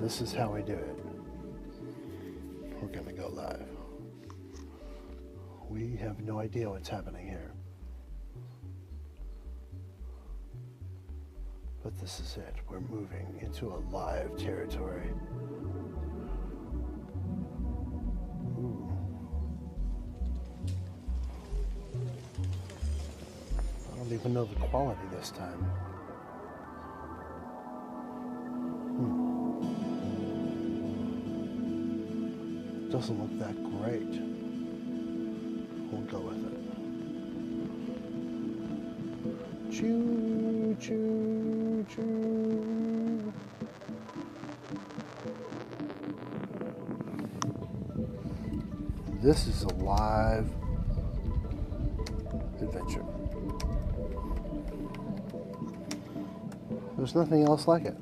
This is how we do it. We're going to go live. We have no idea what's happening here. But this is it. We're moving into a live territory. Ooh. I don't even know the quality this time. Doesn't look that great. We'll go with it. Choo, choo, choo. This is a live adventure. There's nothing else like it.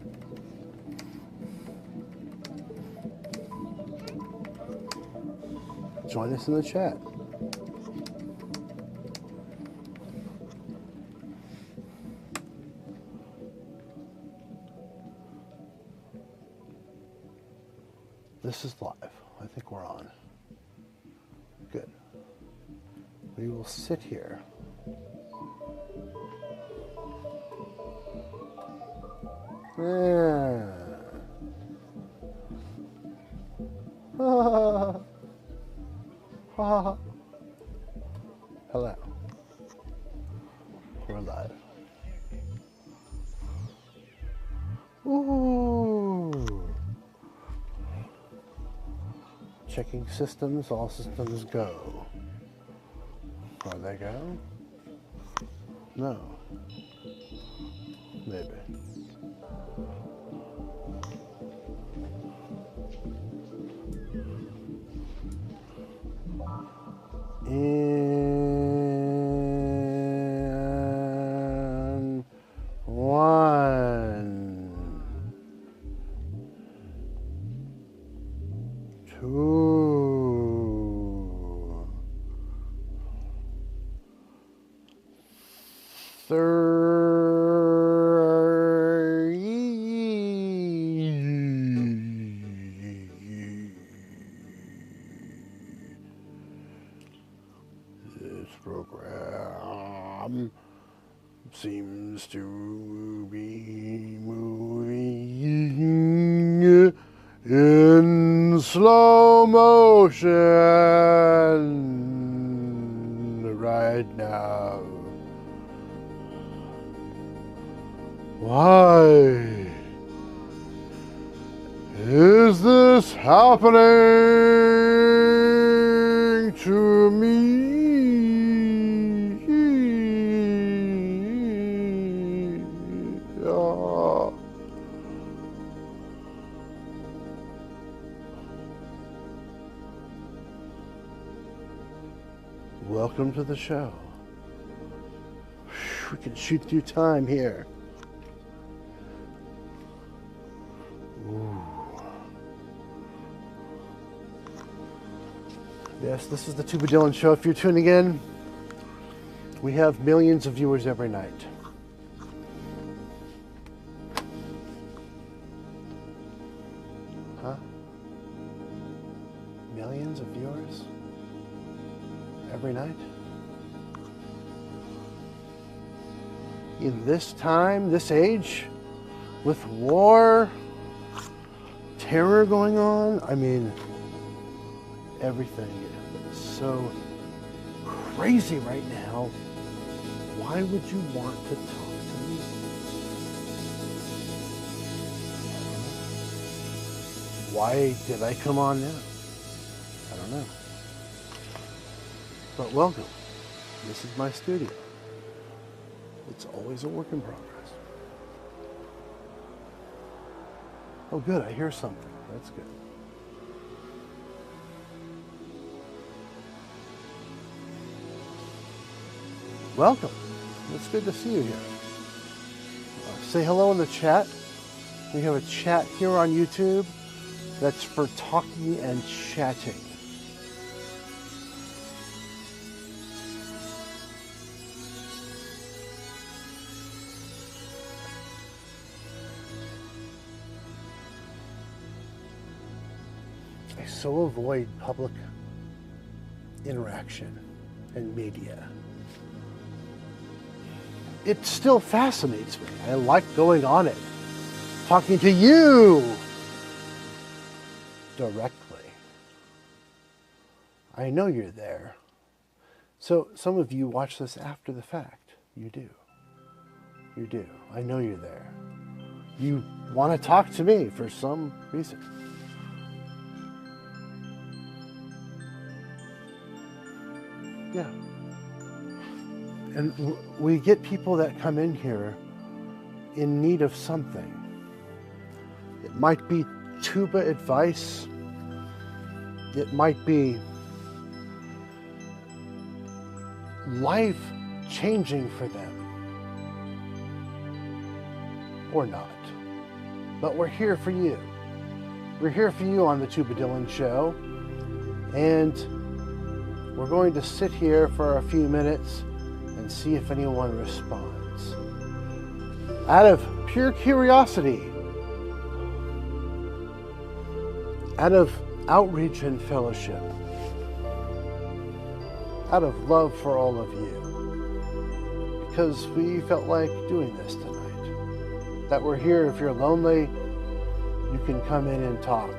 Join us in the chat. This is live. I think we're on. Good. We will sit here. Yeah. Hello. We're live. Ooh. Checking systems, all systems go. Are they go? No. Maybe. And one, two, This program seems to be moving in slow motion right now. Why is this happening to me? Welcome to the show. We can shoot through time here. Ooh. Yes, this is the Tuba Dylan Show. If you're tuning in, we have millions of viewers every night. Huh? Millions of viewers every night? In this time, this age, with war, terror going on, I mean, everything is so crazy right now. Why would you want to talk to me? Why did I come on now? I don't know. But welcome. This is my studio. It's always a work in progress. Oh good, I hear something. That's good. Welcome. It's good to see you here. Say hello in the chat. We have a chat here on YouTube that's for talking and chatting. I so avoid public interaction and media. It still fascinates me. I like going on it, talking to you directly. I know you're there. So some of you watch this after the fact. You do. You do. I know you're there. You want to talk to me for some reason. Yeah. And we get people that come in here in need of something. It might be tuba advice. It might be life changing for them. Or not. But we're here for you. We're here for you on the Tuba Dylan Show. And we're going to sit here for a few minutes and see if anyone responds. Out of pure curiosity, out of outreach and fellowship, out of love for all of you, because we felt like doing this tonight. That we're here. If you're lonely, you can come in and talk.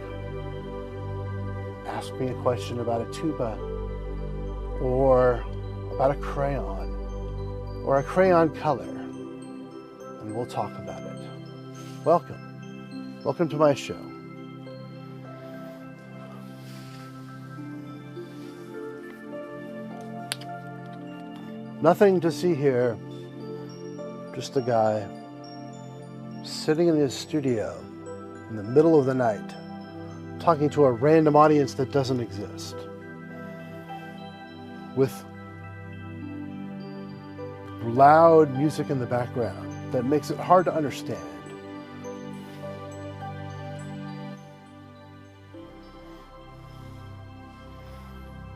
Ask me a question about a tuba, or about a crayon, or a crayon color, and we'll talk about it. Welcome. Welcome to my show. Nothing to see here, just a guy sitting in his studio in the middle of the night, talking to a random audience that doesn't exist, with loud music in the background that makes it hard to understand.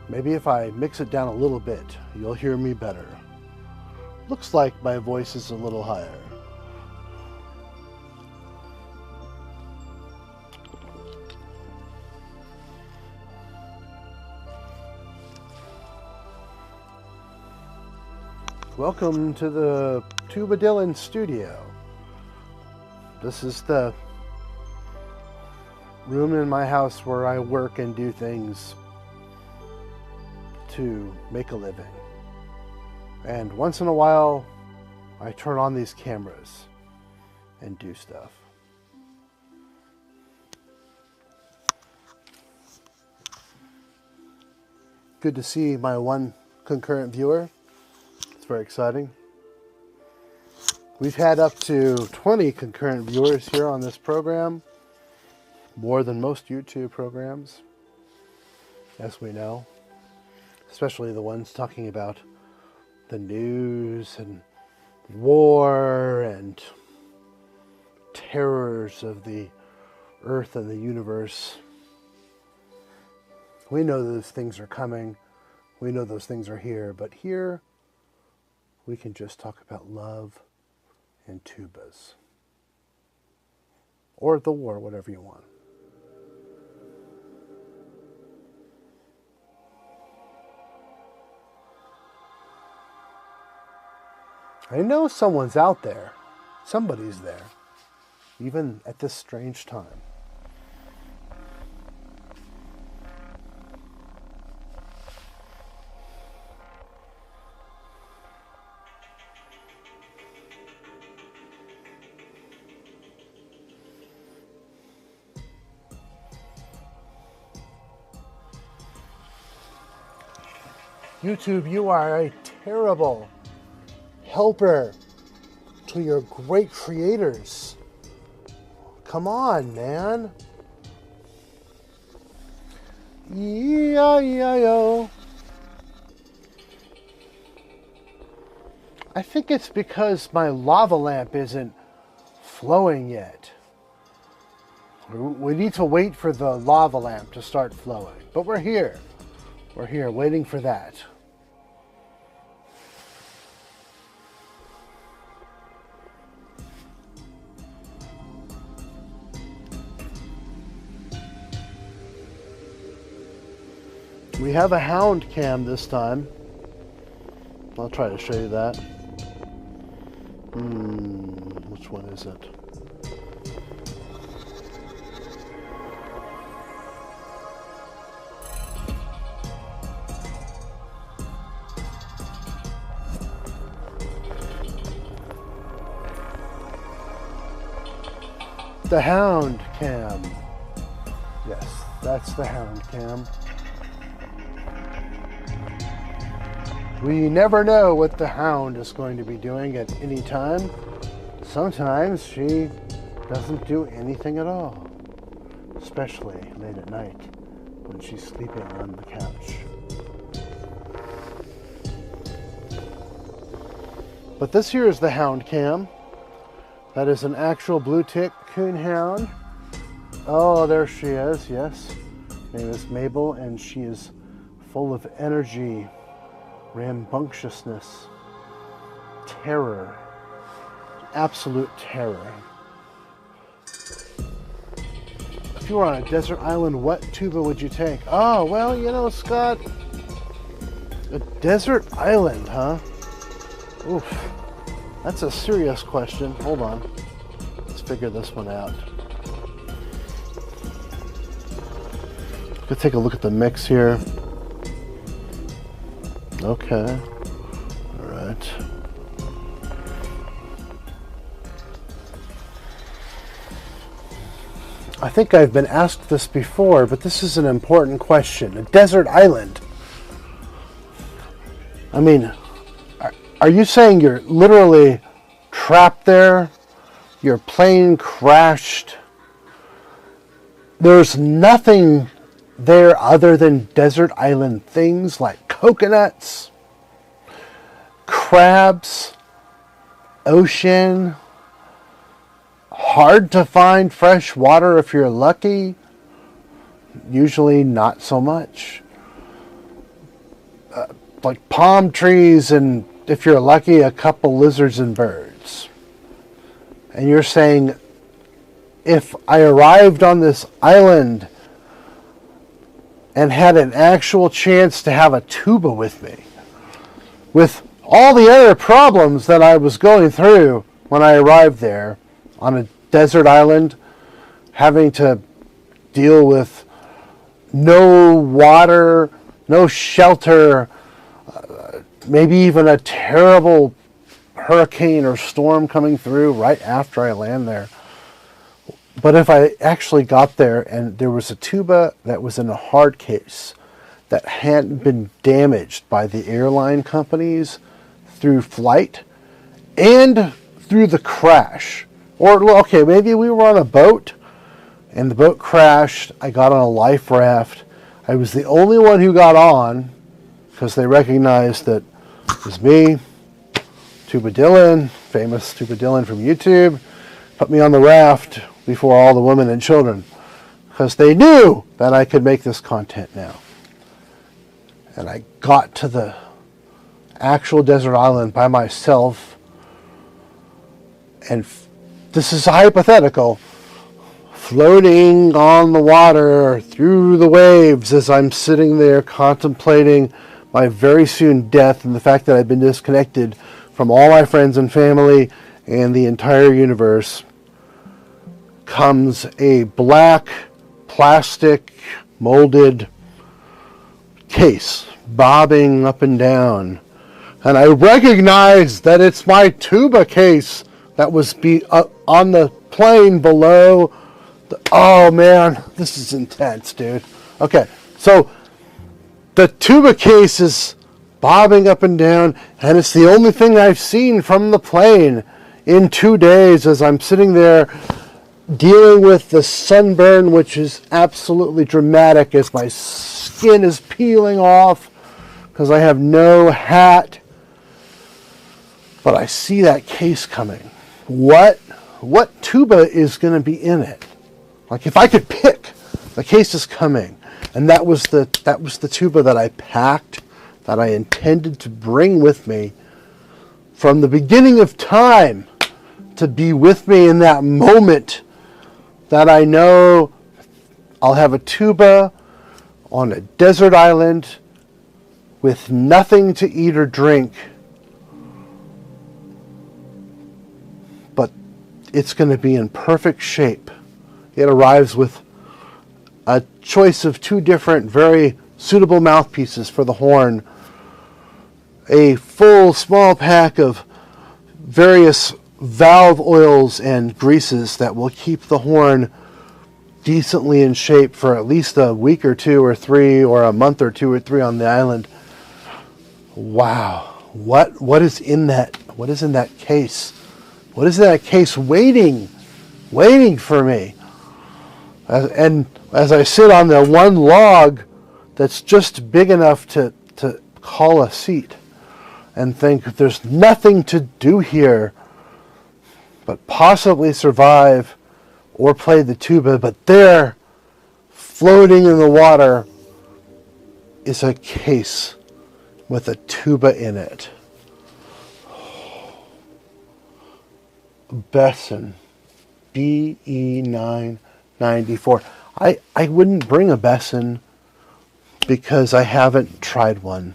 Maybe if I mix it down a little bit, you'll hear me better. Looks like my voice is a little higher. Welcome to the Tuba Dylan studio. This is the room in my house where I work and do things to make a living. And once in a while, I turn on these cameras and do stuff. Good to see my one concurrent viewer. It's very exciting. We've had up to 20 concurrent viewers here on this program, more than most YouTube programs, as we know, especially the ones talking about the news and war and terrors of the earth and the universe. We know those things are coming. We know those things are here, but here we can just talk about love and tubas. Or the war, whatever you want. I know someone's out there. Somebody's there. Even at this strange time. YouTube, you are a terrible helper to your great creators. Come on, man. E-I-E-I-O. I think it's because my lava lamp isn't flowing yet. We need to wait for the lava lamp to start flowing. But we're here. We're here waiting for that. We have a Hound Cam this time. I'll try to show you that. Which one is it? The Hound Cam. Yes, that's the Hound Cam. We never know what the Hound is going to be doing at any time. Sometimes she doesn't do anything at all, especially late at night when she's sleeping on the couch. But this here is the Hound Cam. That is an actual blue tick coon hound. Oh, there she is, yes. Her name is Mabel, and she is full of energy, rambunctiousness, terror, absolute terror. If you were on a desert island, what tuba would you take? Oh, well, you know, Scott, a desert island, huh? Oof, that's a serious question. Hold on, let's figure this one out. Let's take a look at the mix here. Okay, all right. I think I've been asked this before, but this is an important question. A desert island. I mean, are you saying you're literally trapped there? Your plane crashed? There's nothing there other than desert island things like coconuts, crabs, ocean, hard to find fresh water if you're lucky, usually not so much. Like palm trees and, if you're lucky, a couple lizards and birds. And you're saying, if I arrived on this island and had an actual chance to have a tuba with me, with all the other problems that I was going through when I arrived there on a desert island, having to deal with no water, no shelter, maybe even a terrible hurricane or storm coming through right after I land there. But if I actually got there and there was a tuba that was in a hard case that hadn't been damaged by the airline companies through flight and through the crash, or okay, maybe we were on a boat and the boat crashed, I got on a life raft, I was the only one who got on because they recognized that it was me, Tuba Dylan, famous Tuba Dylan from YouTube, put me on the raft before all the women and children because they knew that I could make this content now. And I got to the actual desert island by myself, and this is hypothetical, floating on the water through the waves as I'm sitting there contemplating my very soon death and the fact that I've been disconnected from all my friends and family and the entire universe, comes a black plastic molded case bobbing up and down, and I recognize that it's my tuba case that was on the plane below. Oh man, this is intense, dude. Okay, so the tuba case is bobbing up and down, and it's the only thing I've seen from the plane in 2 days as I'm sitting there dealing with the sunburn, which is absolutely dramatic as my skin is peeling off because I have no hat. But I see that case coming. What tuba is going to be in it? Like, if I could pick, the case is coming. And that was the tuba that I packed, that I intended to bring with me from the beginning of time, to be with me in that moment that I know I'll have a tuba on a desert island with nothing to eat or drink, but it's going to be in perfect shape. It arrives with a choice of 2 different, very suitable mouthpieces for the horn, a full small pack of various valve oils and greases that will keep the horn decently in shape for at least a week or 2 or 3 or a month or 2 or 3 on the island. Wow. What is in that? What is in that case? What is in that case waiting for me? And as I sit on the one log that's just big enough to call a seat and think there's nothing to do here but possibly survive or play the tuba, but there, floating in the water, is a case with a tuba in it. Besson, BE994. I wouldn't bring a Besson because I haven't tried one.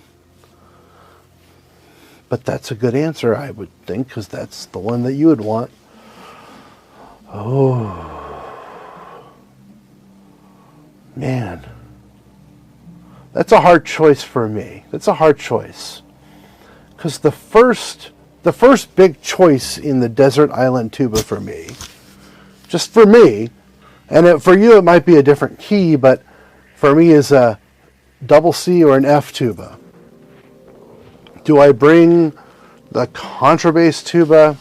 But that's a good answer, I would think, because that's the one that you would want. Oh, man. That's a hard choice for me. That's a hard choice. Because the first big choice in the desert island tuba for me, just for me, and for you it might be a different key, but for me is a double C or an F tuba. Do I bring the contrabass tuba,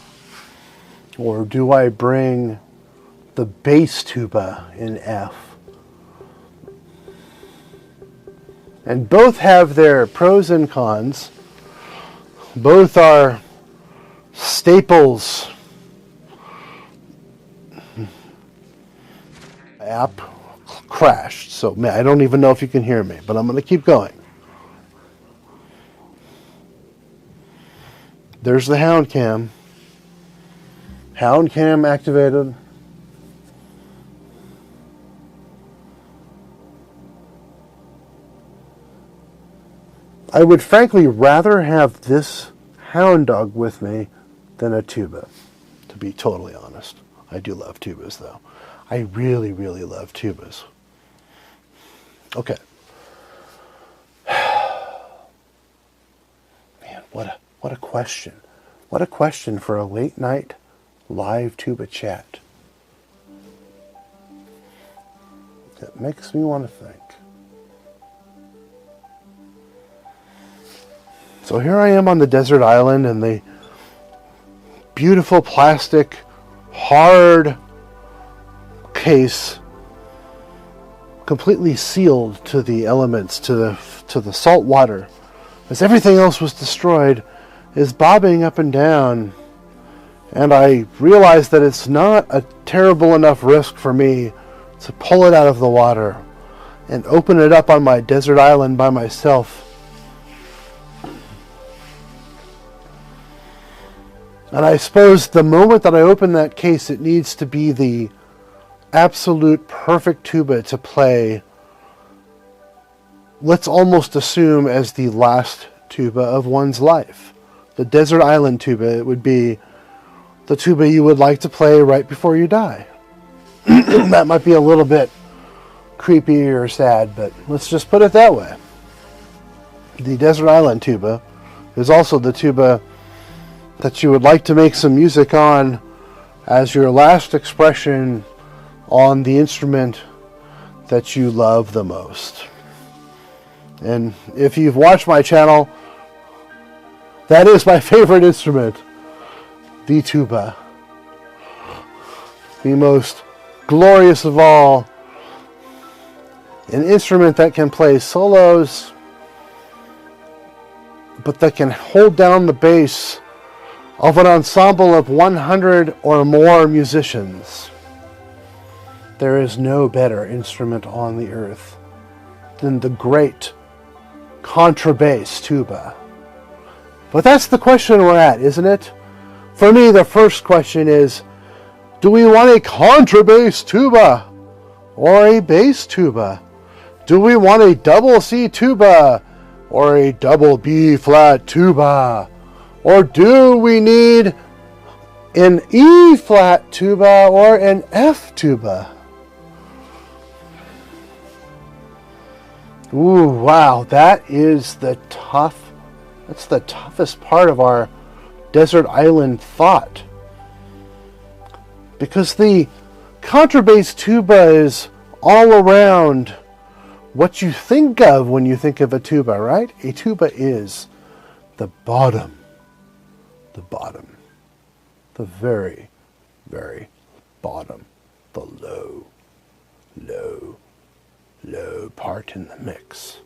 or do I bring the bass tuba in F? And both have their pros and cons. Both are staples. App crashed, so I don't even know if you can hear me, but I'm going to keep going. There's the Hound Cam. Hound Cam activated. I would frankly rather have this hound dog with me than a tuba, to be totally honest. I do love tubas, though. I really, really love tubas. Okay. Man, what a question. What a question for a late night live tuba chat. That makes me want to think. So here I am on the desert island, and the beautiful plastic, hard case, completely sealed to the elements, to the salt water, as everything else was destroyed, is bobbing up and down. And I realize that it's not a terrible enough risk for me to pull it out of the water and open it up on my desert island by myself. And I suppose the moment that I open that case, it needs to be the absolute perfect tuba to play, let's almost assume, as the last tuba of one's life. The desert island tuba, it would be the tuba you would like to play right before you die. That might be a little bit creepy or sad, but let's just put it that way. The desert island tuba is also the tuba that you would like to make some music on as your last expression on the instrument that you love the most. And if you've watched my channel, that is my favorite instrument, the tuba. The most glorious of all. An instrument that can play solos, but that can hold down the bass of an ensemble of 100 or more musicians. There is no better instrument on the earth than the great contrabass tuba. But that's the question we're at, isn't it? For me, the first question is, do we want a contrabass tuba or a bass tuba? Do we want a double C tuba or a double B flat tuba? Or do we need an E flat tuba or an F tuba? Ooh, wow, that's the toughest part of our desert island thought. Because the contrabass tuba is all around what you think of when you think of a tuba, right? A tuba is the bottom, the very, very bottom, the low part in the mix.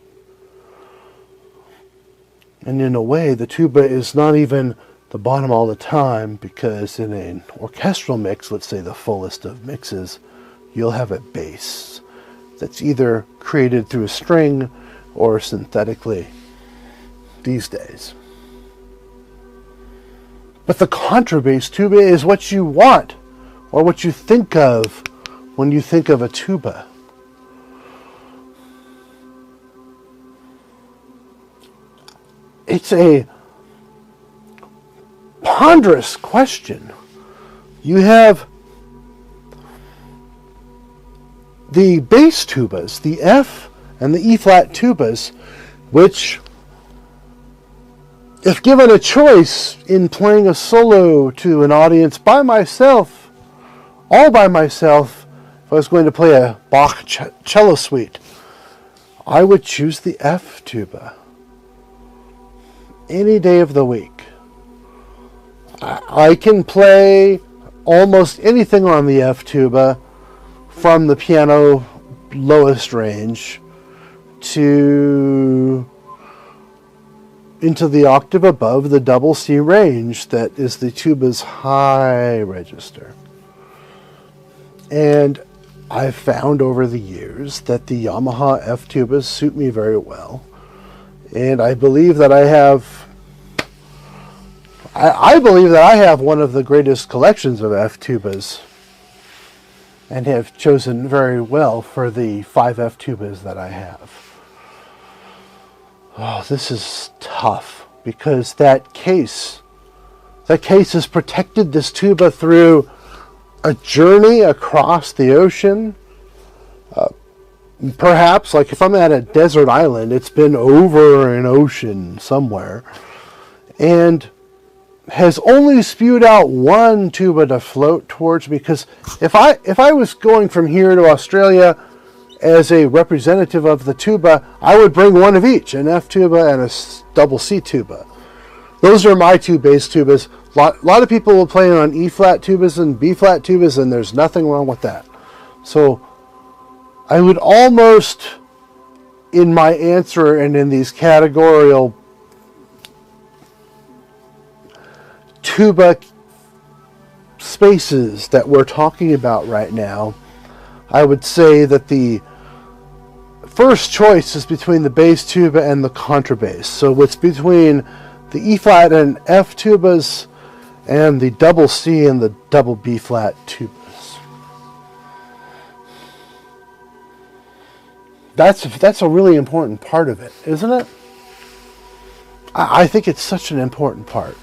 And in a way, the tuba is not even the bottom all the time, because in an orchestral mix, let's say the fullest of mixes, you'll have a bass that's either created through a string or synthetically these days. But the contrabass tuba is what you want, or what you think of when you think of a tuba. It's a ponderous question. You have the bass tubas, the F and the E flat tubas, which, if given a choice in playing a solo to an audience by myself, all by myself, if I was going to play a Bach cello suite, I would choose the F tuba any day of the week. I can play almost anything on the F tuba, from the piano lowest range to into the octave above the double C range that is the tuba's high register. And I've found over the years that the Yamaha F tubas suit me very well. And I believe that I believe that I have one of the greatest collections of F tubas, and have chosen very well for the 5 F tubas that I have. Oh, this is tough, because that case has protected this tuba through a journey across the ocean. Perhaps, like if I'm at a desert island, it's been over an ocean somewhere, and has only spewed out one tuba to float towards me. Because if I was going from here to Australia as a representative of the tuba, I would bring one of each, an F tuba and a double C tuba. Those are my two bass tubas. A lot of people will play on E flat tubas and B flat tubas, and there's nothing wrong with that. So I would almost, in my answer and in these categorical tuba spaces that we're talking about right now, I would say that the first choice is between the bass tuba and the contrabass. So it's between the E flat and F tubas and the double C and the double B flat tubas. That's a really important part of it, isn't it? I think it's such an important part.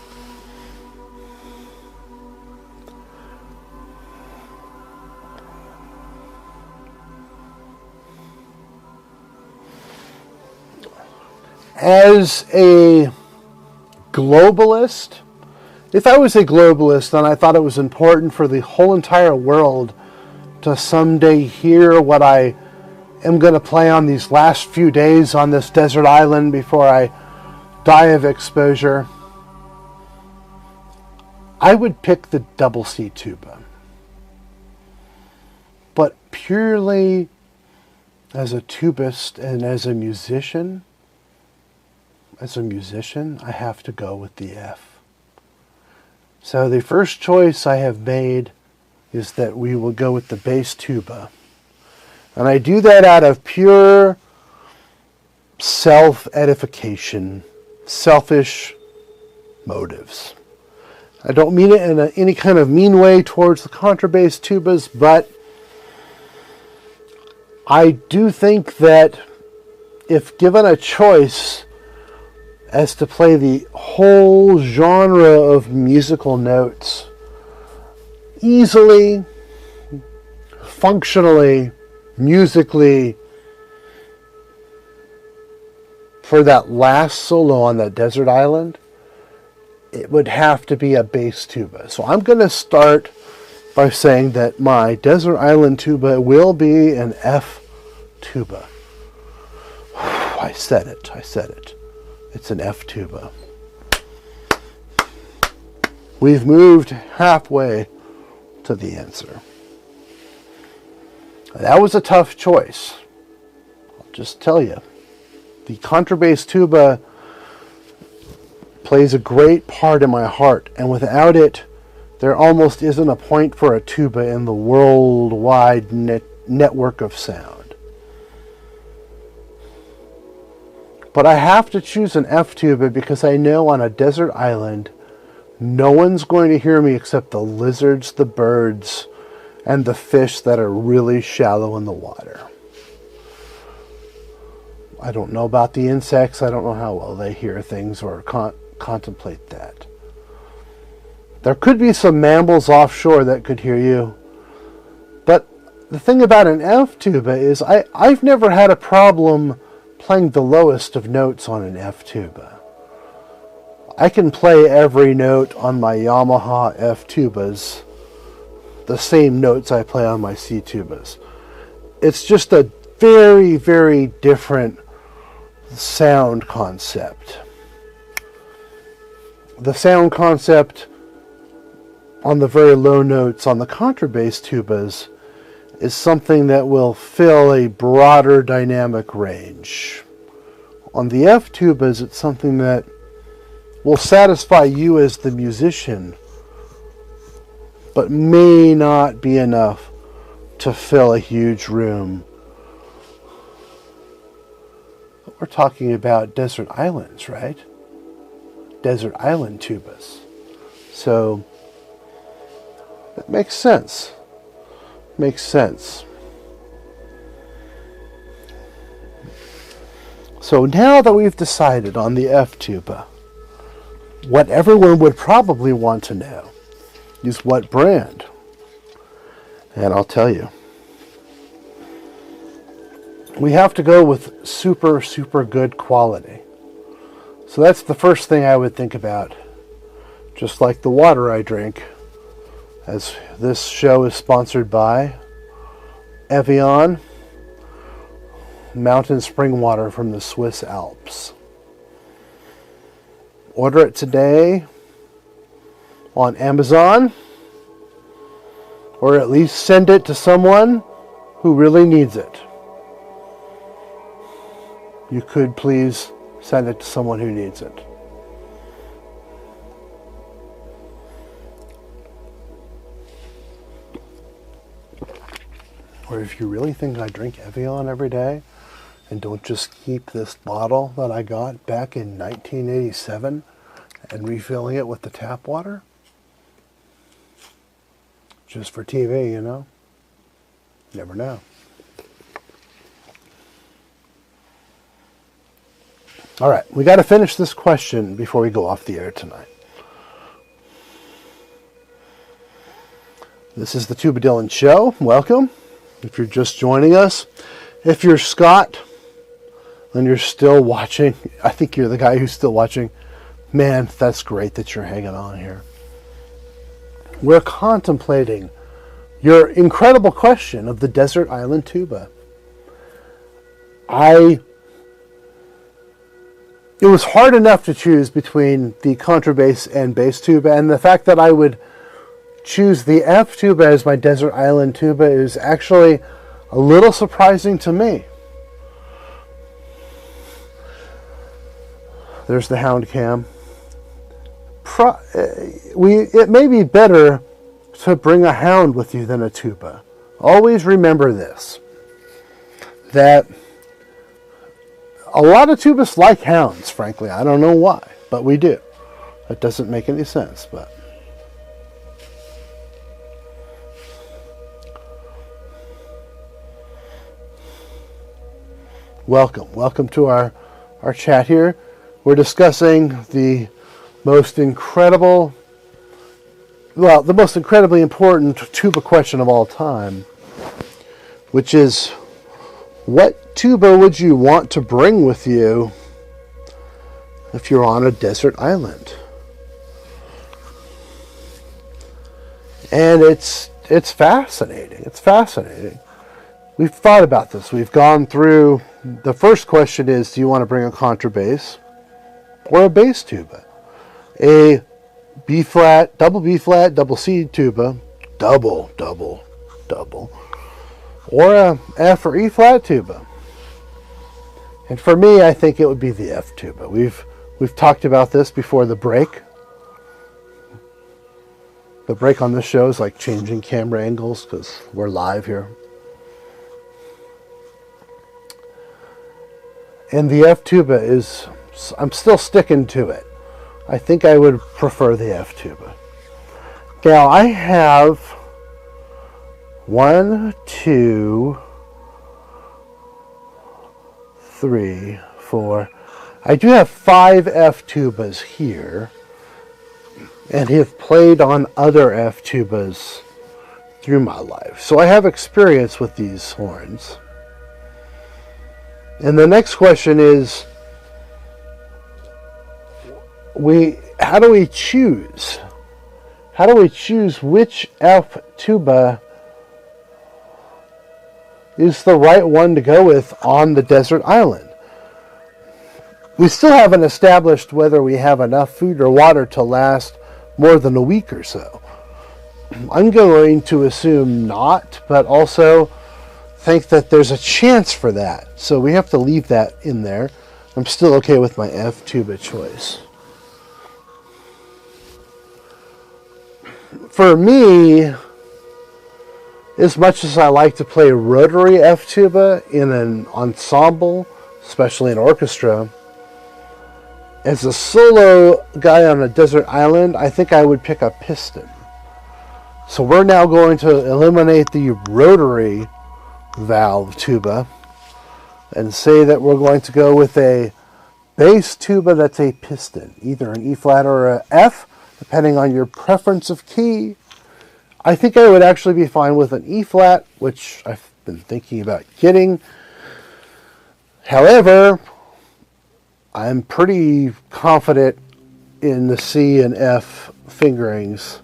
As a globalist, if I was a globalist, then I thought it was important for the whole entire world to someday hear what I am going to play on these last few days on this desert island before I die of exposure. I would pick the double C tuba. But purely as a tubist and as a musician, I have to go with the F. So the first choice I have made is that we will go with the bass tuba. And I do that out of pure self-edification, selfish motives. I don't mean it in any kind of mean way towards the contrabass tubas, but I do think that if given a choice as to play the whole genre of musical notes easily, functionally, musically, for that last solo on that desert island, it would have to be a bass tuba. So I'm going to start by saying that my desert island tuba will be an F tuba. I said it. It's an F tuba. We've moved halfway to the answer. That was a tough choice. I'll just tell you. The contrabass tuba plays a great part in my heart, and without it, there almost isn't a point for a tuba in the worldwide network of sound. But I have to choose an F tuba because I know on a desert island, no one's going to hear me except the lizards, the birds, and the fish that are really shallow in the water. I don't know about the insects. I don't know how well they hear things or contemplate that. There could be some mammals offshore that could hear you. But the thing about an F tuba is I've never had a problem playing the lowest of notes on an F tuba. I can play every note on my Yamaha F tubas the same notes I play on my C tubas. It's just a very, very different sound concept. The sound concept on the very low notes on the contrabass tubas is something that will fill a broader dynamic range. On the F tubas, it's something that will satisfy you as the musician, but may not be enough to fill a huge room. We're talking about desert islands, right? Desert island tubas. So it makes sense. Makes sense. So now that we've decided on the F tuba, what everyone would probably want to know is what brand. And I'll tell you. We have to go with super, super good quality. So that's the first thing I would think about. Just like the water I drink, as this show is sponsored by Evian, mountain spring water from the Swiss Alps. Order it today on Amazon, or at least send it to someone who really needs it. You could please send it to someone who needs it. Or if you really think I drink Evian every day and don't just keep this bottle that I got back in 1987 and refilling it with the tap water, just for TV, you know? Never know. All right, we got to finish this question before we go off the air tonight. This is the Tuba Dylan Show. Welcome. If you're just joining us, if you're Scott and you're still watching, I think you're the guy who's still watching. Man, that's great that you're hanging on here. We're contemplating your incredible question of the desert island tuba. It was hard enough to choose between the contrabass and bass tuba, and the fact that I would choose the F tuba as my desert island tuba is actually a little surprising to me. There's the Hound Cam. It may be better to bring a hound with you than a tuba. Always remember this, that a lot of tubists like hounds, frankly. I don't know why, but we do. That doesn't make any sense, but Welcome to our chat here. We're discussing the most incredibly important tuba question of all time, which is, what tuba would you want to bring with you if you're on a desert island? And it's fascinating. It's fascinating. We've thought about this. We've gone through. The first question is, do you want to bring a contrabass or a bass tuba? A B flat, double C tuba, double, or a F or E flat tuba. And for me, I think it would be the F tuba. We've talked about this before the break. The break on this show is like changing camera angles because we're live here. And the F tuba is, I'm still sticking to it. I think I would prefer the F tuba. Now I have 1, 2, 3, 4. I do have 5 F tubas here, and have played on other F tubas through my life. So I have experience with these horns. And the next question is, how do we choose? How do we choose which F tuba is the right one to go with on the desert island? We still haven't established whether we have enough food or water to last more than a week or so. I'm going to assume not, but also think that there's a chance for that. So we have to leave that in there. I'm still okay with my F tuba choice. For me, as much as I like to play rotary F tuba in an ensemble, especially an orchestra, as a solo guy on a desert island, I think I would pick a piston. So we're now going to eliminate the rotary valve tuba and say that we're going to go with a bass tuba that's a piston, either an E flat or a F, depending on your preference of key. I think I would actually be fine with an E flat, which I've been thinking about getting. However, I'm pretty confident in the C and F fingerings.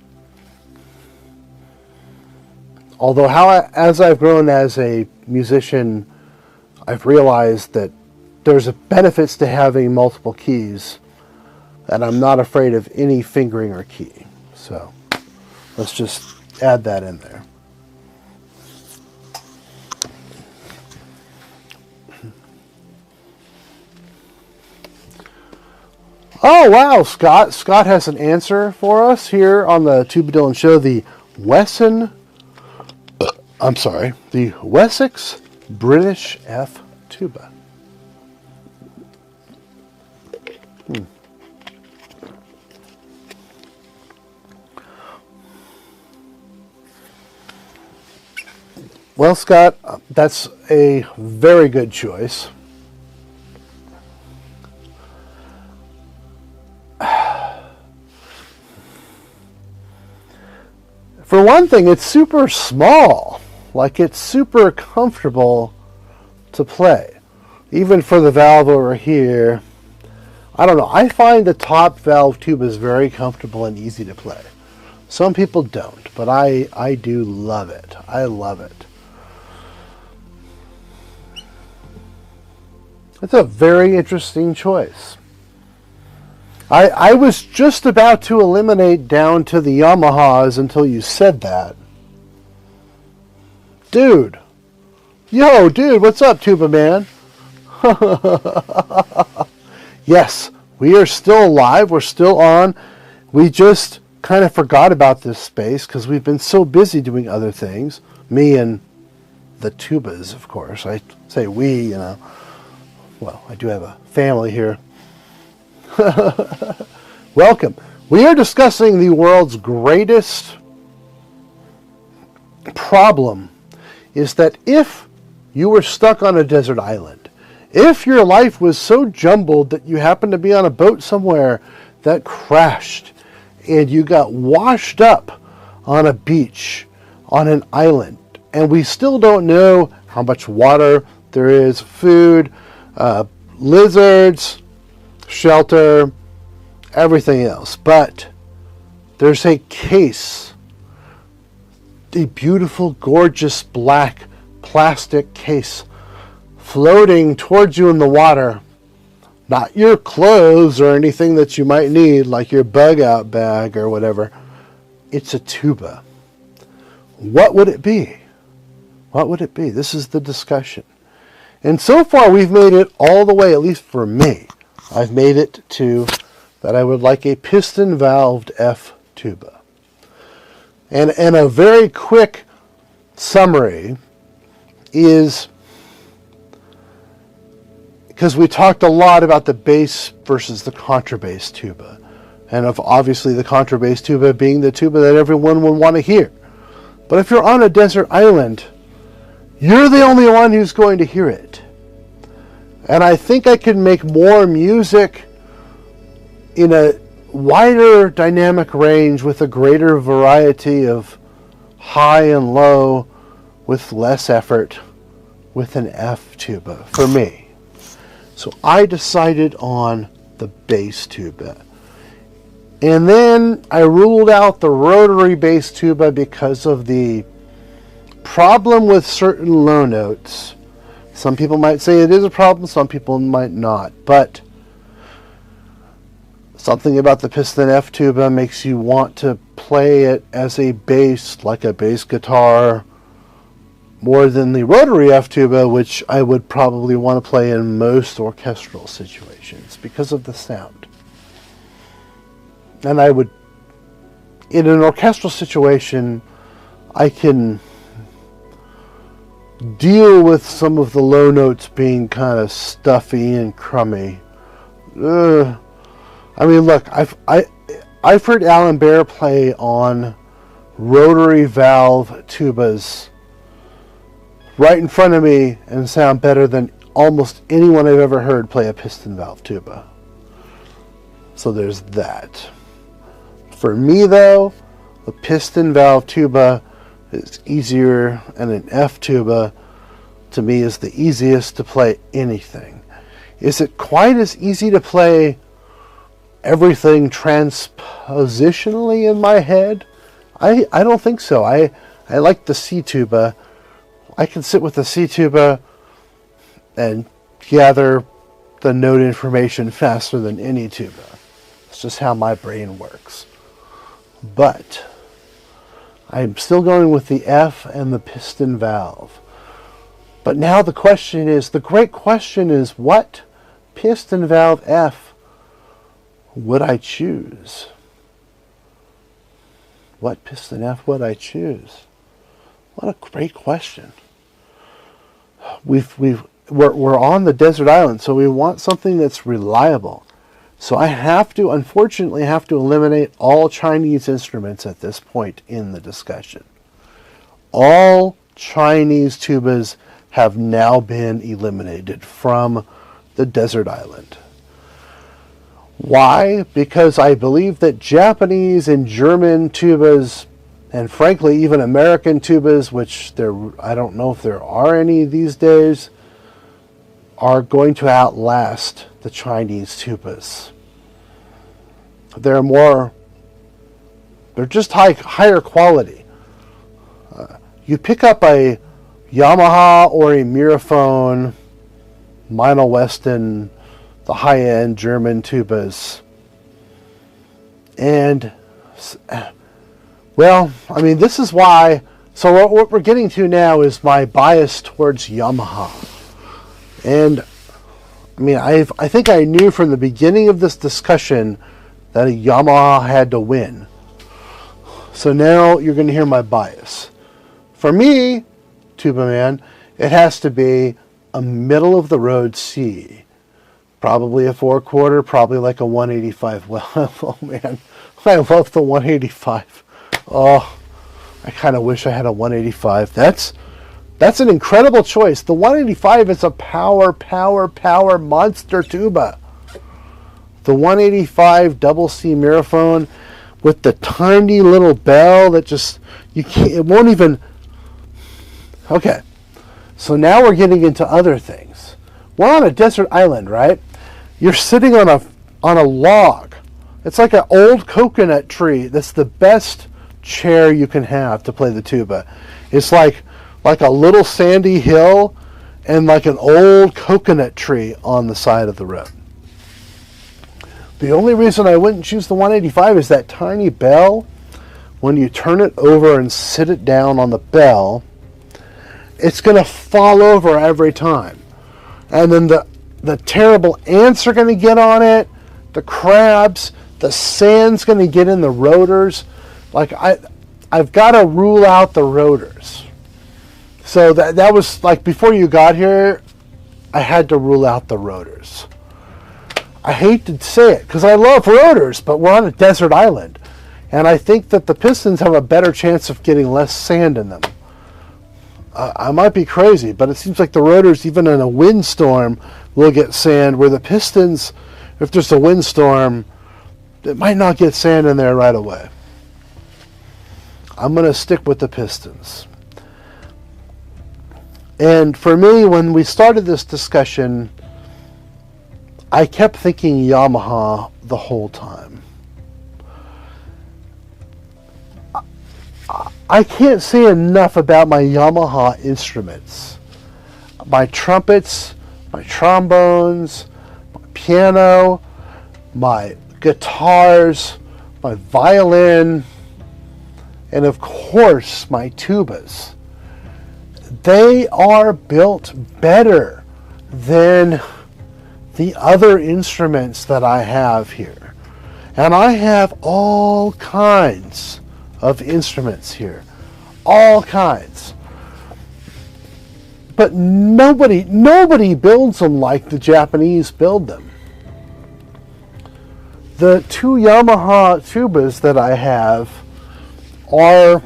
Although as I've grown as a musician, I've realized that there's benefits to having multiple keys, and I'm not afraid of any fingering or key. So let's just add that in there. Oh, wow, Scott. Scott has an answer for us here on the Tuba Dylan Show. The Wessex British F tuba. Well, Scott, that's a very good choice. For one thing, it's super small. Like, it's super comfortable to play. Even for the valve over here, I don't know. I find the top valve tubas very comfortable and easy to play. Some people don't, but I do love it. I love it. It's a very interesting choice. I was just about to eliminate down to the Yamahas until you said that. Dude. Yo, dude, what's up, Tuba Man? Yes, we are still live. We're still on. We just kind of forgot about this space because we've been so busy doing other things. Me and the tubas, of course. I say we, you know. Well, I do have a family here. Welcome. We are discussing the world's greatest problem is that if you were stuck on a desert island If your life was so jumbled that you happened to be on a boat somewhere that crashed and you got washed up on a beach, on an island, and we still don't know how much water there is, food, lizards, shelter, everything else. But there's a case, a beautiful, gorgeous black plastic case floating towards you in the water. Not your clothes or anything that you might need, like your bug out bag or whatever. It's a tuba. What would it be? What would it be? This is the discussion. And so far we've made it all the way, at least for me. I've made it to that I would like a piston valved F tuba. And a very quick summary is, because we talked a lot about the bass versus the contrabass tuba. And of obviously the contrabass tuba being the tuba that everyone would want to hear. But if you're on a desert island, you're the only one who's going to hear it. And I think I can make more music in a wider dynamic range with a greater variety of high and low with less effort with an F tuba for me. So I decided on the bass tuba. And then I ruled out the rotary bass tuba because of the problem with certain low notes. Some people might say it is a problem, some people might not. But something about the piston F tuba makes you want to play it as a bass, like a bass guitar, more than the rotary F tuba, which I would probably want to play in most orchestral situations because of the sound. And I would, in an orchestral situation, I can deal with some of the low notes being kind of stuffy and crummy. I mean, look, I've heard Alan Baer play on rotary valve tubas right in front of me and sound better than almost anyone I've ever heard play a piston valve tuba. So there's that. For me though, a piston valve tuba is easier, and an F tuba to me is the easiest to play anything. Is it quite as easy to play everything transpositionally in my head? I don't think so. I like the C tuba. I can sit with the C tuba and gather the note information faster than any tuba. It's just how my brain works. But I'm still going with the F and the piston valve. But now the question is, the great question is, what piston valve F would I choose? What piston F would I choose? What a great question. We're on the desert island, so we want something that's reliable. So I unfortunately have to eliminate all Chinese instruments at this point in the discussion. All Chinese tubas have now been eliminated from the desert island. Why? Because I believe that Japanese and German tubas, and frankly even American tubas, which I don't know if there are any these days, are going to outlast the Chinese tubas. They're just higher quality. You pick up a Yamaha or a Miraphone, Meinl Weston, the high-end German tubas. And, well, I mean, this is why, so what we're getting to now is my bias towards Yamaha. And, I mean, I think I knew from the beginning of this discussion that a Yamaha had to win. So now you're going to hear my bias. For me, Tuba Man, it has to be a middle-of-the-road C. Probably a 4/4, probably like a 185. Well, oh man, I love the 185. Oh, I kind of wish I had a 185. That's an incredible choice. The 185 is a power monster tuba. The 185 double C Miraphone with the tiny little bell that just, you can't, it won't even, okay. So now we're getting into other things. We're on a desert island, right? You're sitting on a log. It's like an old coconut tree. That's the best chair you can have to play the tuba. It's like a little sandy hill and like an old coconut tree on the side of the road. The only reason I wouldn't choose the 185 is that tiny bell. When you turn it over and sit it down on the bell, it's going to fall over every time. And then the terrible ants are going to get on it, the crabs, the sand's going to get in the rotors. Like I've got to rule out the rotors. So that was like before you got here, I had to rule out the rotors. I hate to say it because I love rotors, but we're on a desert island. And I think that the pistons have a better chance of getting less sand in them. I might be crazy, but it seems like the rotors, even in a windstorm, will get sand, where the pistons, if there's a windstorm, it might not get sand in there right away. I'm going to stick with the pistons. And for me, when we started this discussion, I kept thinking Yamaha the whole time. I can't say enough about my Yamaha instruments. My trumpets, my trombones, my piano, my guitars, my violin, and of course my tubas. They are built better than the other instruments that I have here. And I have all kinds of instruments here. All kinds. But nobody builds them like the Japanese build them. The two Yamaha tubas that I have are,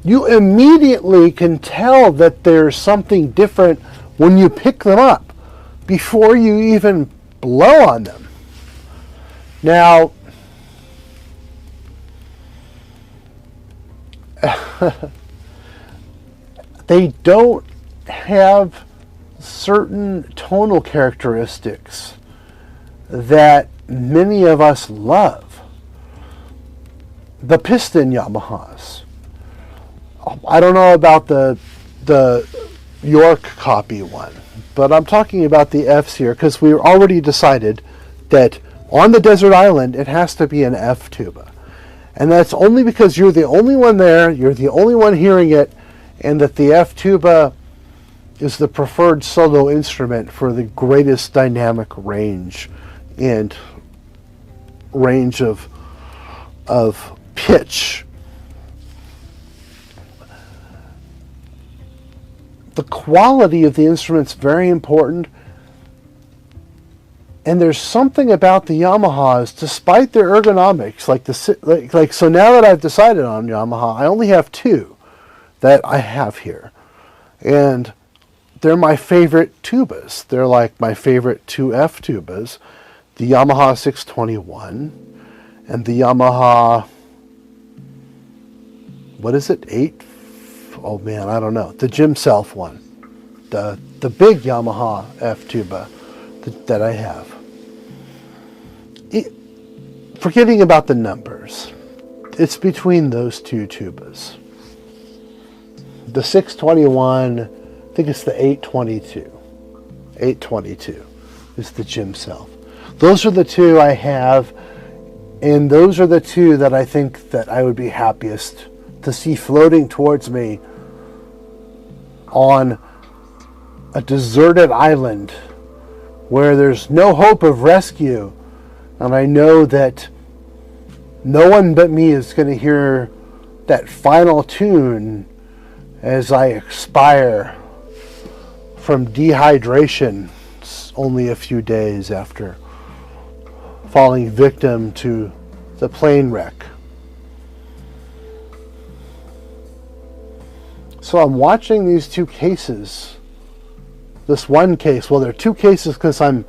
you immediately can tell that there's something different when you pick them up before you even blow on them. Now, they don't have certain tonal characteristics that many of us love. The piston Yamahas. I don't know about the York copy one, but I'm talking about the Fs here because we already decided that on the desert island it has to be an F tuba. And that's only because you're the only one there, you're the only one hearing it, and that the F tuba is the preferred solo instrument for the greatest dynamic range and range of pitch. The quality of the instrument's very important, and there's something about the Yamahas, despite their ergonomics, so now that I've decided on Yamaha, I only have two that I have here, and they're my favorite tubas. They're like my favorite two F tubas, the Yamaha 621 and the Yamaha, what is it, 8? Oh man, I don't know. The Jim Self one. The big Yamaha F tuba that I have. Forgetting about the numbers, it's between those two tubas. The 621, I think it's the 822. 822 is the Jim Self. Those are the two I have, and those are the two that I think that I would be happiest to see floating towards me on a deserted island where there's no hope of rescue, and I know that no one but me is going to hear that final tune as I expire from dehydration only a few days after falling victim to the plane wreck. So I'm watching these two cases. This one case, well, there are two cases because I'm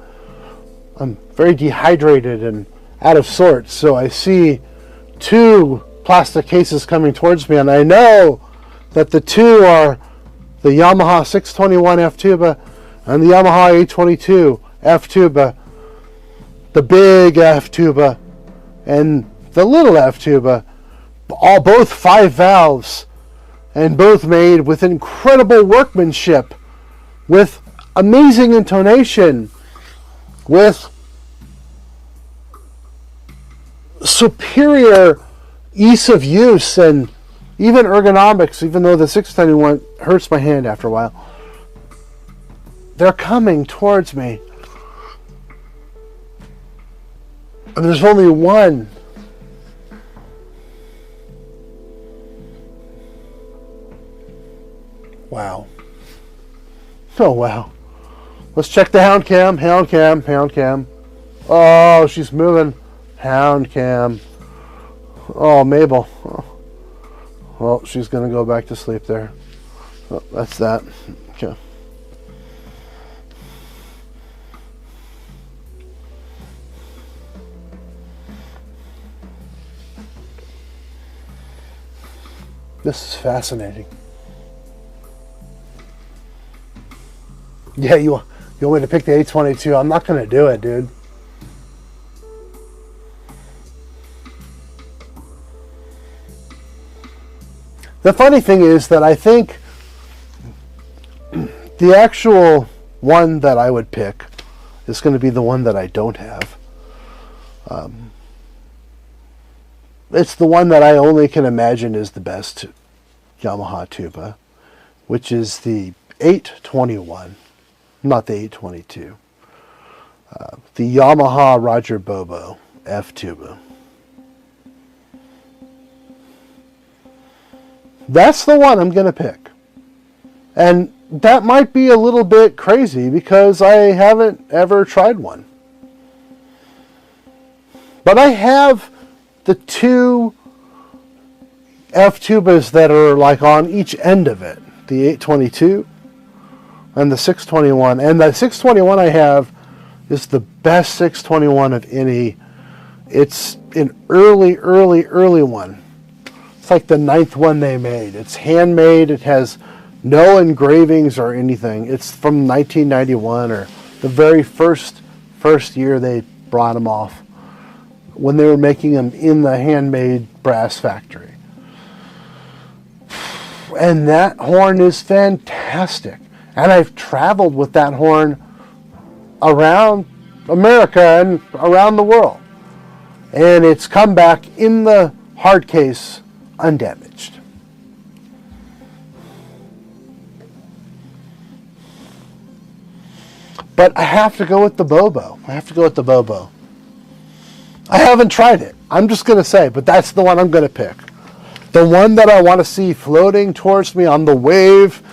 very dehydrated and out of sorts. So I see two plastic cases coming towards me, and I know that the two are the Yamaha 621 F tuba and the Yamaha 822 F tuba, the big F tuba and the little F tuba, both 5 valves, and both made with incredible workmanship, with amazing intonation, with superior ease of use and even ergonomics, even though the 621 hurts my hand after a while. They're coming towards me. And there's only one. Wow. Oh, wow. Let's check the Hound Cam. Hound Cam. Hound Cam. Oh, she's moving. Hound Cam. Oh, Mabel. Oh. Well, she's going to go back to sleep there. Oh, that's that. Okay. This is fascinating. Yeah, you want me to pick the 822? I'm not going to do it, dude. The funny thing is that I think the actual one that I would pick is going to be the one that I don't have. It's the one that I only can imagine is the best Yamaha tuba, which is the 821, not the 822. The Yamaha Roger Bobo F tuba. That's the one I'm going to pick. And that might be a little bit crazy because I haven't ever tried one. But I have the two F tubas that are like on each end of it. The 822 and the 621. And the 621 I have is the best 621 of any. It's an early one. It's like the 9th one they made. It's handmade. It has no engravings or anything. It's from 1991 or the very first year they brought them off, when they were making them in the handmade brass factory. And that horn is fantastic. And I've traveled with that horn around America and around the world. And it's come back in the hard case undamaged. But I have to go with the Bobo. I haven't tried it. I'm just going to say, but that's the one I'm going to pick. The one that I want to see floating towards me on the wave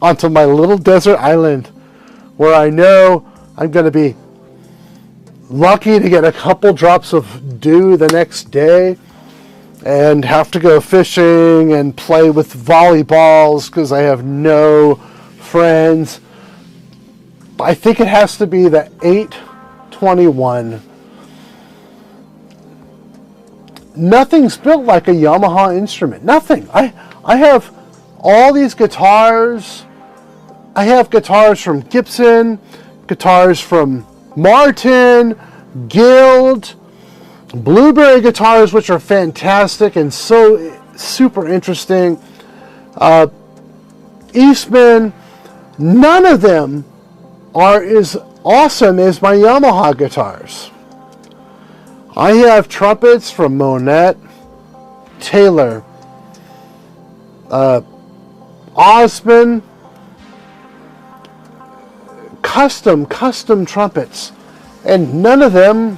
onto my little desert island, where I know I'm going to be lucky to get a couple drops of dew the next day and have to go fishing and play with volleyballs because I have no friends. I think it has to be the 821. Nothing's built like a Yamaha instrument. Nothing. I have all these guitars. I have guitars from Gibson, guitars from Martin, Guild, Blueberry guitars, which are fantastic and so super interesting. Eastman. None of them are as awesome as my Yamaha guitars. I have trumpets from Monette, Taylor, Osmond, custom trumpets, and none of them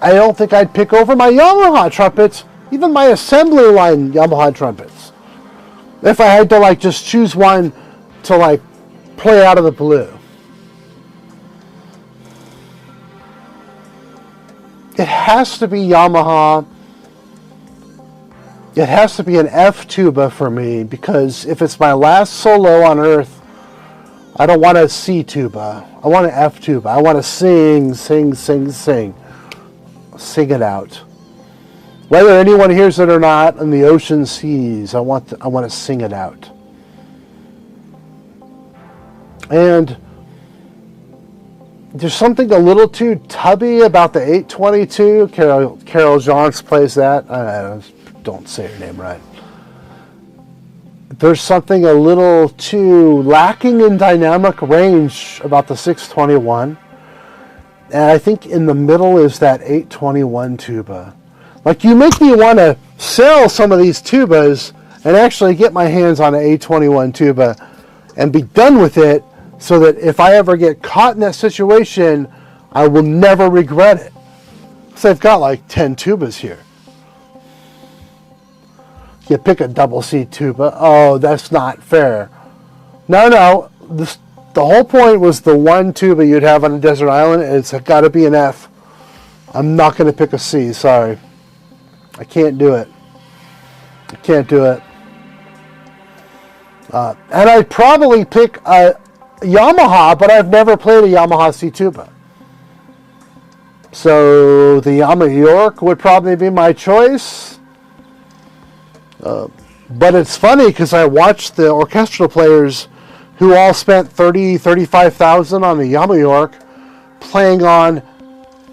I don't think I'd pick over my Yamaha trumpets, even my assembly line Yamaha trumpets, if I had to like just choose one to like play out of the blue. It has to be Yamaha it has to be an F tuba for me, because if it's my last solo on Earth, I don't want a C tuba. I want an F tuba. I want to sing, sing, sing, sing. Sing it out. Whether anyone hears it or not in the ocean seas, I want to sing it out. And there's something a little too tubby about the 822. Carol Johns plays that. I don't say her name right. There's something a little too lacking in dynamic range about the 621. And I think in the middle is that 821 tuba. Like, you make me want to sell some of these tubas and actually get my hands on an 821 tuba and be done with it, so that if I ever get caught in that situation, I will never regret it. Because I've got like 10 tubas here. You pick a double C tuba. Oh, that's not fair. No. The whole point was the one tuba you'd have on a desert island. It's got to be an F. I'm not going to pick a C. Sorry. I can't do it. I can't do it. And I'd probably pick a Yamaha, but I've never played a Yamaha C tuba. So the Yamaha York would probably be my choice. But it's funny because I watched the orchestral players who all spent $35,000 on the Yamaha York playing on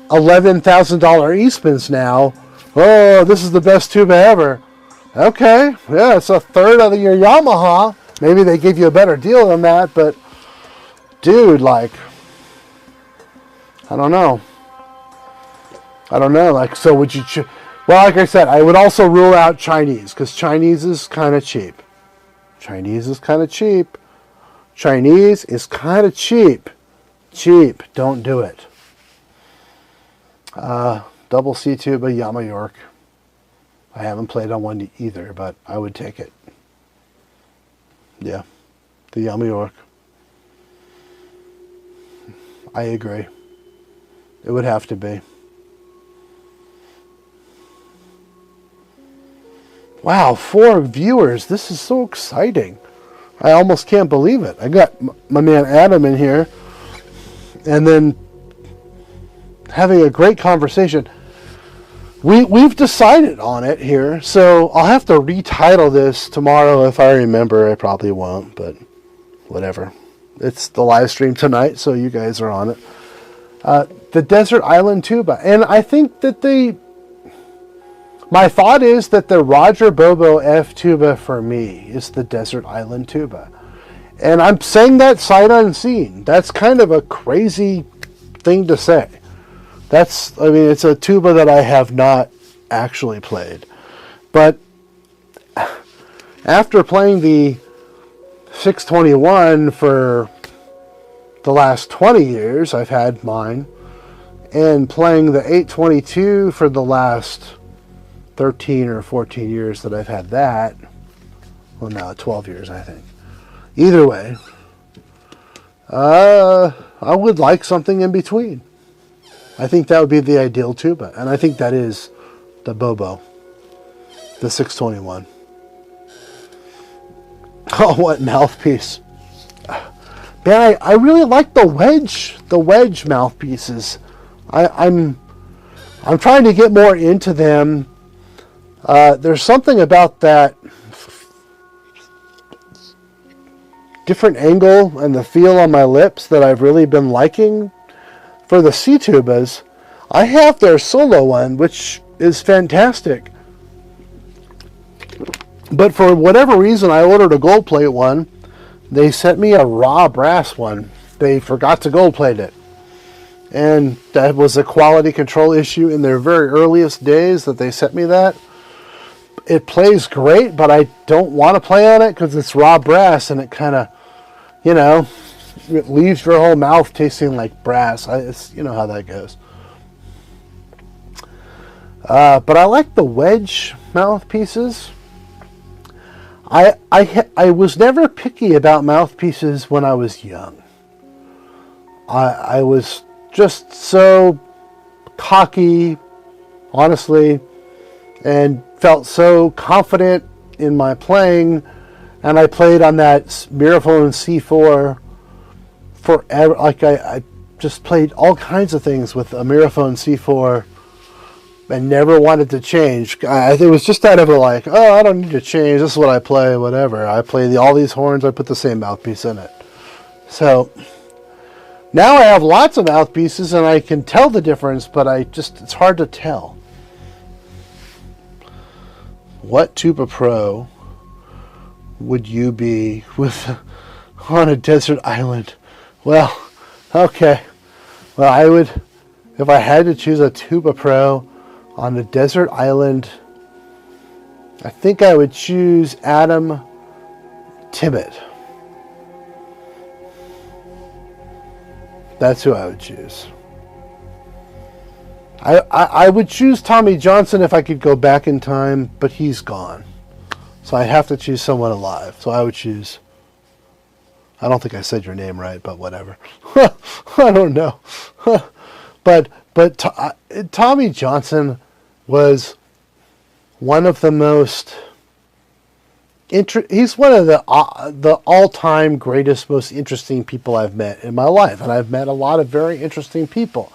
$11,000 Eastmans now. Oh, this is the best tuba ever. Okay, yeah, it's a third of your Yamaha. Maybe they give you a better deal than that, but dude, like, I don't know. Like, so would you... Well, like I said, I would also rule out Chinese, because Chinese is kind of cheap. Chinese is kind of cheap. Cheap. Don't do it. Double C tuba, Yamaha York. I haven't played on one either, but I would take it. Yeah, the Yamaha York. I agree. It would have to be. Wow, 4 viewers. This is so exciting. I almost can't believe it. I got my man Adam in here, and then having a great conversation. We've decided on it here, so I'll have to retitle this tomorrow if I remember. I probably won't, but whatever. It's the live stream tonight, so you guys are on it. The Desert Island Tuba. And I think that my thought is that the Roger Bobo F tuba for me is the Desert Island Tuba. And I'm saying that sight unseen. That's kind of a crazy thing to say. It's a tuba that I have not actually played. But after playing the 621 for the last 20 years, I've had mine, and playing the 822 for the last 13 or 14 years that I've had that. Well, now 12 years, I think. Either way, I would like something in between. I think that would be the ideal tuba, and I think that is the Bobo, the 621. Oh, what mouthpiece! Man, I really like the wedge mouthpieces. I'm trying to get more into them. There's something about that different angle and the feel on my lips that I've really been liking. For the C tubas, I have their solo one, which is fantastic. But for whatever reason, I ordered a gold plate one. They sent me a raw brass one. They forgot to gold plate it. And that was a quality control issue in their very earliest days that they sent me that. It plays great, but I don't want to play on it because it's raw brass, and it kind of, it leaves your whole mouth tasting like brass. You know how that goes. But I like the wedge mouthpieces. I was never picky about mouthpieces when I was young. I was just so cocky, honestly, and felt so confident in my playing, and I played on that Miraphone C4 forever. Like I just played all kinds of things with a Miraphone C4 and never wanted to change. It was just out of like, oh, I don't need to change. This is what I play, whatever. I play all these horns. I put the same mouthpiece in it. So now I have lots of mouthpieces and I can tell the difference, but it's hard to tell. What tuba pro would you be with on a desert island? Well, okay. Well, I would, if I had to choose a tuba pro on a desert island, I think I would choose Adam Timmett. That's who I would choose. I would choose Tommy Johnson if I could go back in time, but he's gone. So I'd have to choose someone alive. So I would choose, I don't think I said your name right, but whatever. I don't know. but Tommy Johnson was one of the most he's one of the all-time greatest, most interesting people I've met in my life, and I've met a lot of very interesting people.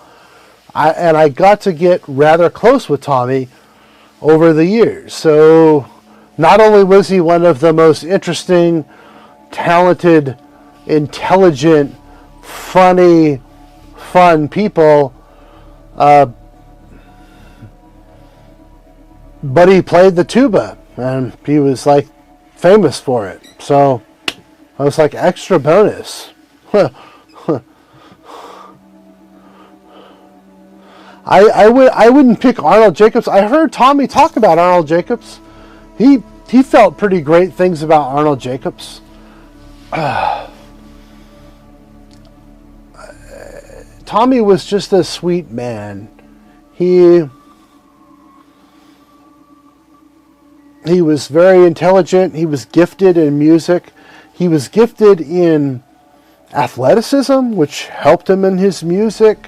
I got to get rather close with Tommy over the years. So not only was he one of the most interesting, talented, intelligent, funny, fun people, but he played the tuba, and he was like famous for it. So I was like extra bonus. I wouldn't pick Arnold Jacobs. I heard Tommy talk about Arnold Jacobs. He felt pretty great things about Arnold Jacobs. Tommy was just a sweet man. He was very intelligent. He was gifted in music. He was gifted in athleticism, which helped him in his music.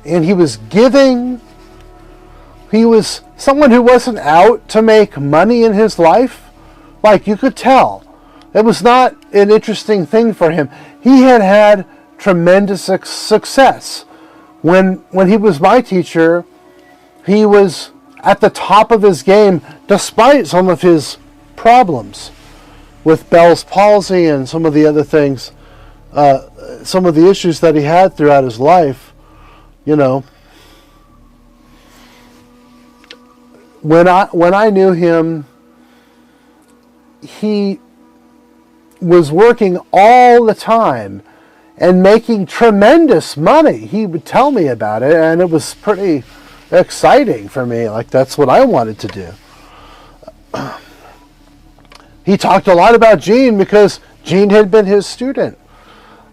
And he was giving. He was someone who wasn't out to make money in his life. Like, you could tell. It was not an interesting thing for him. He had tremendous success. When he was my teacher, he was at the top of his game despite some of his problems with Bell's palsy and some of the other things, some of the issues that he had throughout his life. You know, when I knew him, he was working all the time and making tremendous money. He would tell me about it, and it was pretty exciting for me. Like, that's what I wanted to do. He talked a lot about Gene because Gene had been his student.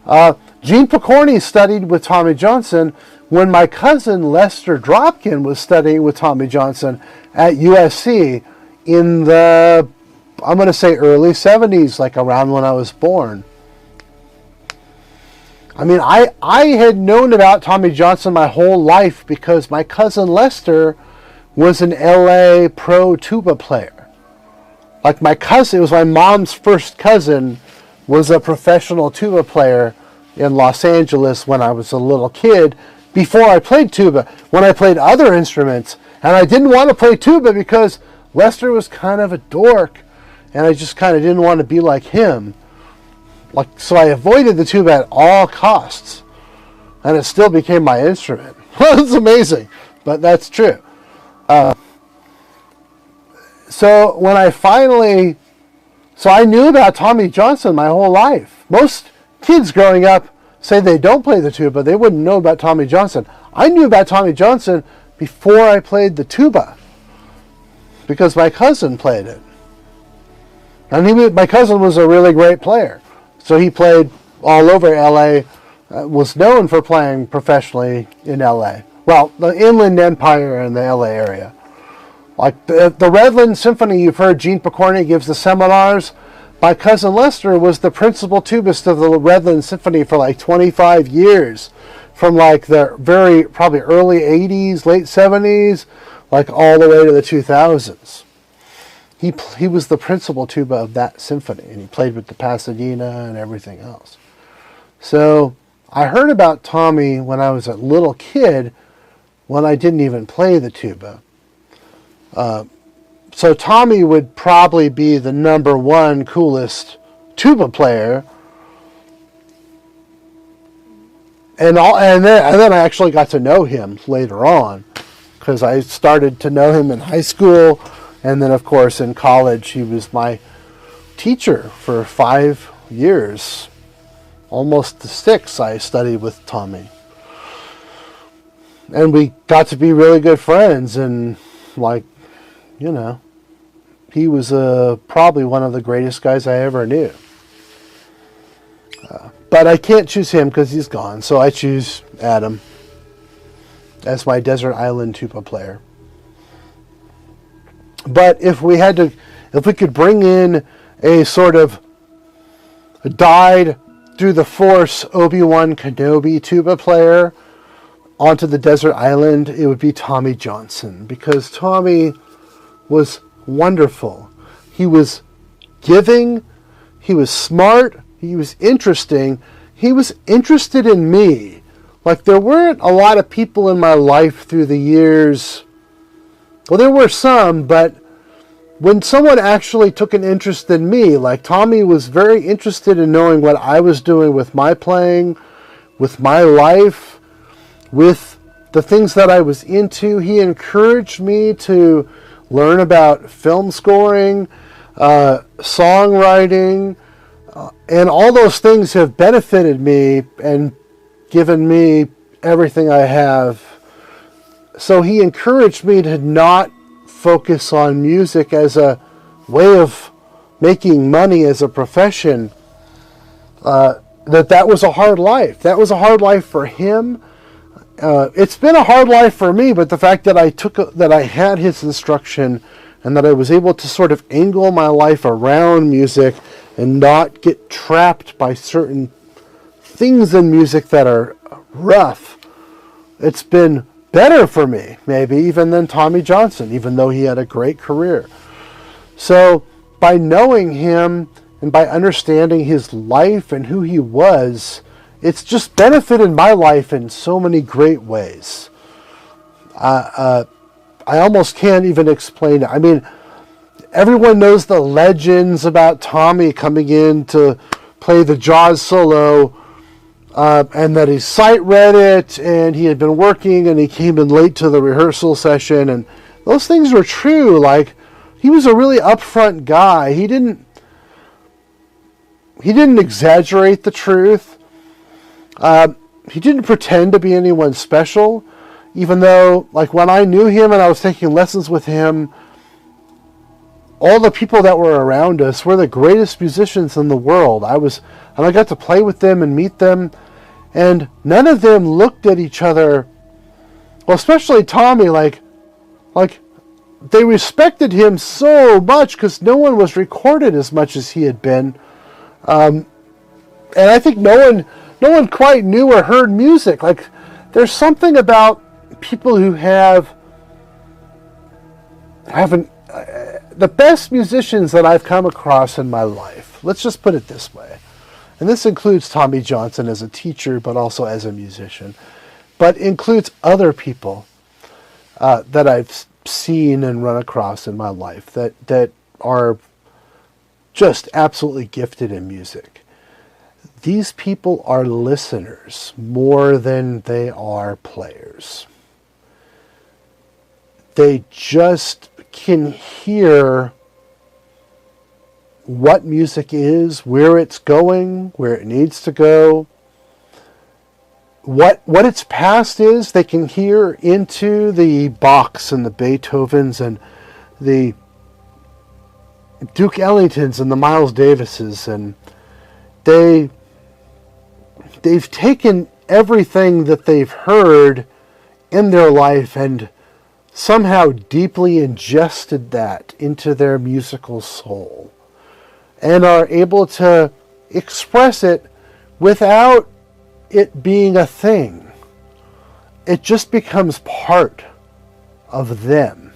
Gene Pokorny studied with Tommy Johnson when my cousin Lester Dropkin was studying with Tommy Johnson at USC in the, I'm going to say early 70s, like around when I was born. I mean, I had known about Tommy Johnson my whole life because my cousin Lester was an LA pro tuba player. Like, my cousin, it was my mom's first cousin, was a professional tuba player in Los Angeles when I was a little kid, before I played tuba, when I played other instruments. And I didn't want to play tuba because Lester was kind of a dork, and I just kind of didn't want to be like him. Like, so I avoided the tuba at all costs, and it still became my instrument. It's amazing, but that's true. So when I finally, so I knew about Tommy Johnson my whole life. Most kids growing up say they don't play the tuba, they wouldn't know about Tommy Johnson. I knew about Tommy Johnson before I played the tuba because my cousin played it. And my cousin was a really great player. So he played all over LA, was known for playing professionally in LA. Well, the Inland Empire and the LA area. Like the Redland Symphony, you've heard Gene Pokorny gives the seminars. My cousin Lester was the principal tubist of the Redland Symphony for like 25 years. From like the very, probably early 80s, late 70s, like all the way to the 2000s. He was the principal tuba of that symphony, and he played with the Pasadena and everything else. So I heard about Tommy when I was a little kid, when I didn't even play the tuba. So Tommy would probably be the #1 coolest tuba player. And then I actually got to know him later on, because I started to know him in high school, and then of course in college he was my teacher for 5 years, almost to 6. I studied with Tommy, and we got to be really good friends. And he was probably one of the greatest guys I ever knew. But I can't choose him because he's gone, so I choose Adam as my desert island tuba player. But if we could bring in a sort of died through the Force Obi-Wan Kenobi tuba player onto the desert island, it would be Tommy Johnson, because Tommy was wonderful. He was giving, he was smart, he was interesting, he was interested in me. Like, there weren't a lot of people in my life through the years. Well, there were some, but when someone actually took an interest in me, like Tommy was very interested in knowing what I was doing with my playing, with my life, with the things that I was into. He encouraged me to learn about film scoring, songwriting, and all those things have benefited me and given me everything I have. So he encouraged me to not focus on music as a way of making money as a profession. That was a hard life. That was a hard life for him. It's been a hard life for me, but the fact that I had his instruction and that I was able to sort of angle my life around music and not get trapped by certain things in music that are rough, it's been better for me, maybe even than Tommy Johnson, even though he had a great career. So by knowing him and by understanding his life and who he was, it's just benefited my life in so many great ways. I almost can't even explain it. I mean, everyone knows the legends about Tommy coming in to play the Jaws solo, and that he sight read it, and he had been working, and he came in late to the rehearsal session, and those things were true. Like, he was a really upfront guy. He didn't exaggerate the truth. He didn't pretend to be anyone special, even though, like, when I knew him and I was taking lessons with him, all the people that were around us were the greatest musicians in the world. I got to play with them and meet them, and none of them looked at each other, well, especially Tommy, like they respected him so much because no one was recorded as much as he had been. And I think no one quite knew or heard music. Like, there's something about people who haven't the best musicians that I've come across in my life. Let's just put it this way. And this includes Tommy Johnson as a teacher, but also as a musician. But includes other people that I've seen and run across in my life that are just absolutely gifted in music. These people are listeners more than they are players. They just can hear what music is, where it's going, where it needs to go, what its past is. They can hear into the Bachs and the Beethovens and the Duke Ellingtons and the Miles Davises, and they've taken everything that they've heard in their life and somehow deeply ingested that into their musical soul, and are able to express it without it being a thing. It just becomes part of them.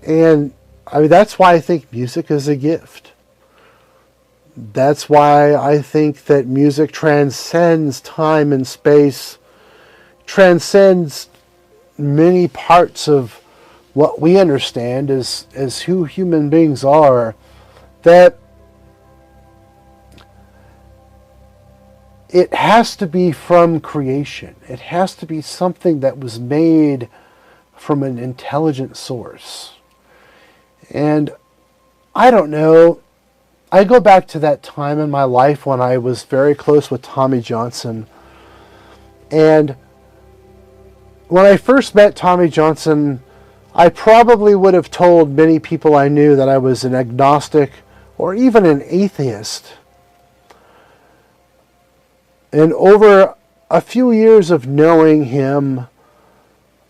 And I mean, that's why I think music is a gift. That's why I think that music transcends time and space, transcends many parts of what we understand as who human beings are, that it has to be from creation. It has to be something that was made from an intelligent source. And I don't know, I go back to that time in my life when I was very close with Tommy Johnson. And when I first met Tommy Johnson, I probably would have told many people I knew that I was an agnostic or even an atheist. And over a few years of knowing him,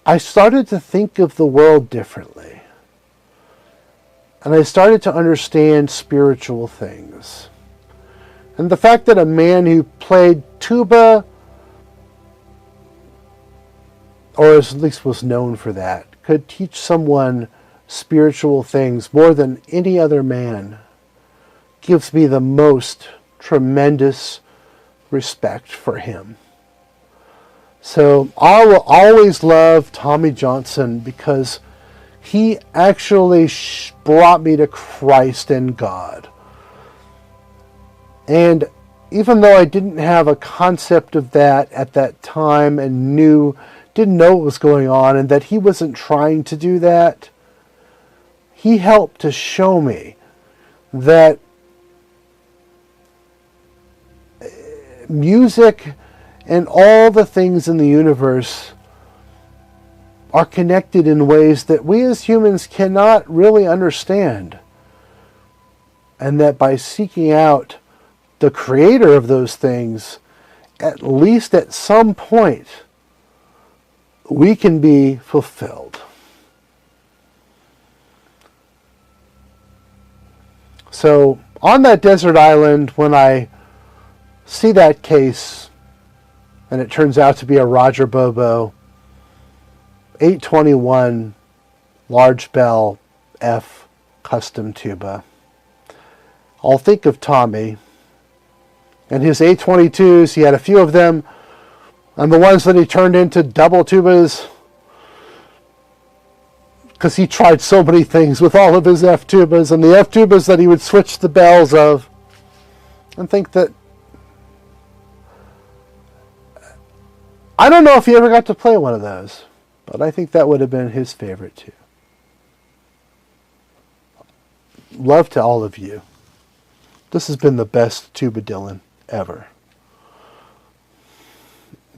I started to think of the world differently. And I started to understand spiritual things. And the fact that a man who played tuba, or at least was known for that, could teach someone spiritual things more than any other man gives me the most tremendous respect for him. So I will always love Tommy Johnson because he actually brought me to Christ and God. And even though I didn't have a concept of that at that time and didn't know what was going on and that he wasn't trying to do that, he helped to show me that music and all the things in the universe are connected in ways that we as humans cannot really understand. And that by seeking out the creator of those things, at least at some point, we can be fulfilled. So on that desert island, when I see that case, and it turns out to be a Roger Bobo 821 large bell F custom tuba, I'll think of Tommy and his 822s. He had a few of them, and the ones that he turned into double tubas, because he tried so many things with all of his F tubas, and the F tubas that he would switch the bells of, and think that, I don't know if he ever got to play one of those, but I think that would have been his favorite too. Love to all of you. This has been the best Tuba Dylan ever.